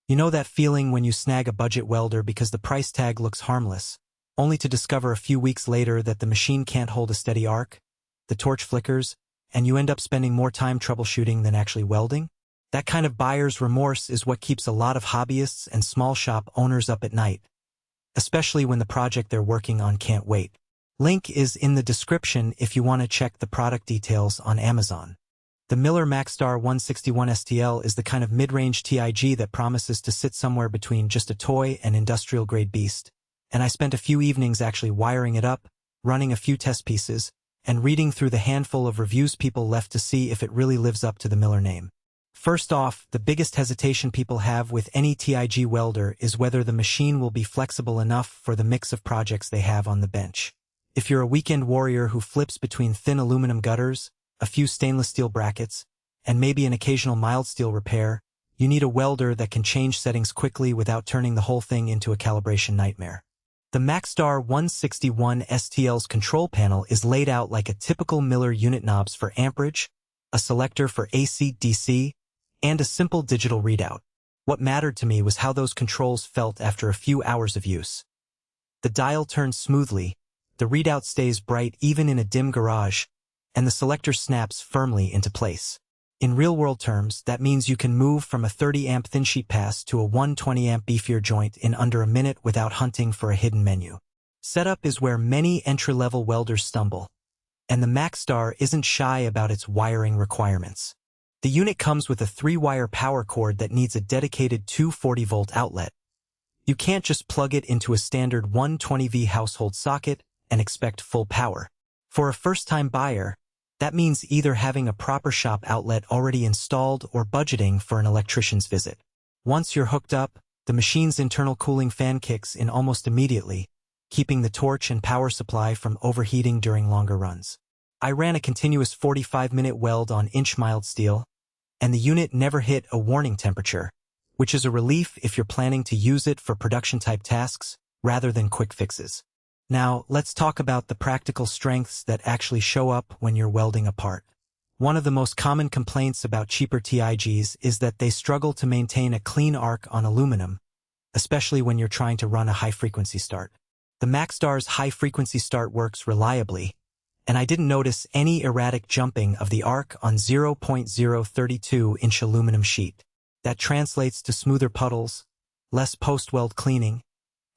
You know that feeling when you snag a budget welder because the price tag looks harmless, only to discover a few weeks later that the machine can't hold a steady arc, the torch flickers, and you end up spending more time troubleshooting than actually welding? That kind of buyer's remorse is what keeps a lot of hobbyists and small shop owners up at night, especially when the project they're working on can't wait. Link is in the description if you want to check the product details on Amazon. The Welder Maxstar 161 STL is the kind of mid-range TIG that promises to sit somewhere between just a toy and industrial-grade beast, and I spent a few evenings actually wiring it up, running a few test pieces, and reading through the handful of reviews people left to see if it really lives up to the Miller name. First off, the biggest hesitation people have with any TIG welder is whether the machine will be flexible enough for the mix of projects they have on the bench. If you're a weekend warrior who flips between thin aluminum gutters, a few stainless steel brackets, and maybe an occasional mild steel repair, you need a welder that can change settings quickly without turning the whole thing into a calibration nightmare. The Maxstar 161 STL's control panel is laid out like a typical Miller unit: knobs for amperage, a selector for AC/DC, and a simple digital readout. What mattered to me was how those controls felt after a few hours of use. The dial turns smoothly, the readout stays bright even in a dim garage, and the selector snaps firmly into place. In real-world terms, that means you can move from a 30-amp thin sheet pass to a 120-amp beefier joint in under a minute without hunting for a hidden menu. Setup is where many entry-level welders stumble, and the Maxstar isn't shy about its wiring requirements. The unit comes with a 3-wire power cord that needs a dedicated 240-volt outlet. You can't just plug it into a standard 120V household socket and expect full power. For a first-time buyer, that means either having a proper shop outlet already installed or budgeting for an electrician's visit. Once you're hooked up, the machine's internal cooling fan kicks in almost immediately, keeping the torch and power supply from overheating during longer runs. I ran a continuous 45-minute weld on inch mild steel, and the unit never hit a warning temperature, which is a relief if you're planning to use it for production-type tasks rather than quick fixes. Now, let's talk about the practical strengths that actually show up when you're welding a part. One of the most common complaints about cheaper TIGs is that they struggle to maintain a clean arc on aluminum, especially when you're trying to run a high-frequency start. The Maxstar's high-frequency start works reliably, and I didn't notice any erratic jumping of the arc on 0.032-inch aluminum sheet. That translates to smoother puddles, less post-weld cleaning,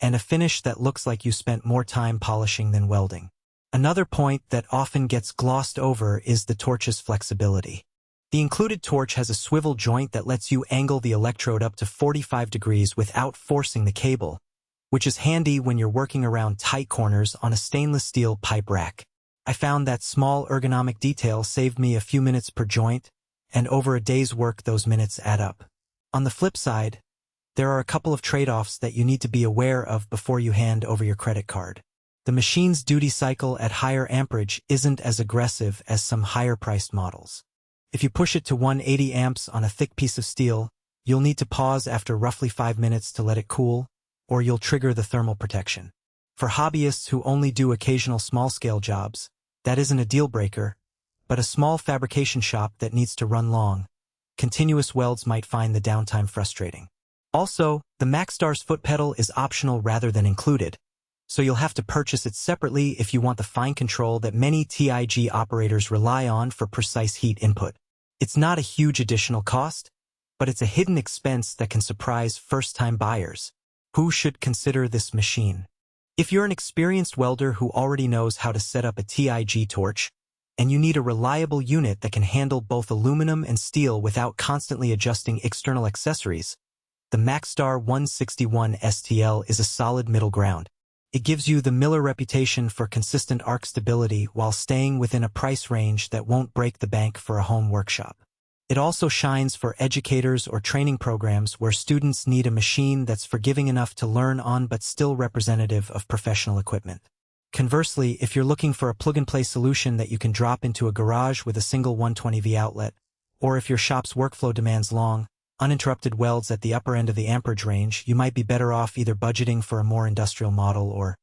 and a finish that looks like you spent more time polishing than welding. Another point that often gets glossed over is the torch's flexibility. The included torch has a swivel joint that lets you angle the electrode up to 45 degrees without forcing the cable, which is handy when you're working around tight corners on a stainless steel pipe rack. I found that small ergonomic detail saved me a few minutes per joint, and over a day's work those minutes add up. On the flip side, there are a couple of trade-offs that you need to be aware of before you hand over your credit card. The machine's duty cycle at higher amperage isn't as aggressive as some higher-priced models. If you push it to 180 amps on a thick piece of steel, you'll need to pause after roughly 5 minutes to let it cool, or you'll trigger the thermal protection. For hobbyists who only do occasional small-scale jobs, that isn't a deal-breaker, but a small fabrication shop that needs to run long, continuous welds might find the downtime frustrating. Also, the Maxstar's foot pedal is optional rather than included, so you'll have to purchase it separately if you want the fine control that many TIG operators rely on for precise heat input. It's not a huge additional cost, but it's a hidden expense that can surprise first-time buyers. Who should consider this machine? If you're an experienced welder who already knows how to set up a TIG torch, and you need a reliable unit that can handle both aluminum and steel without constantly adjusting external accessories, the Maxstar 161 STL is a solid middle ground. It gives you the Miller reputation for consistent arc stability while staying within a price range that won't break the bank for a home workshop. It also shines for educators or training programs where students need a machine that's forgiving enough to learn on but still representative of professional equipment. Conversely, if you're looking for a plug-and-play solution that you can drop into a garage with a single 120V outlet, or if your shop's workflow demands long, uninterrupted welds at the upper end of the amperage range, you might be better off either budgeting for a more industrial model or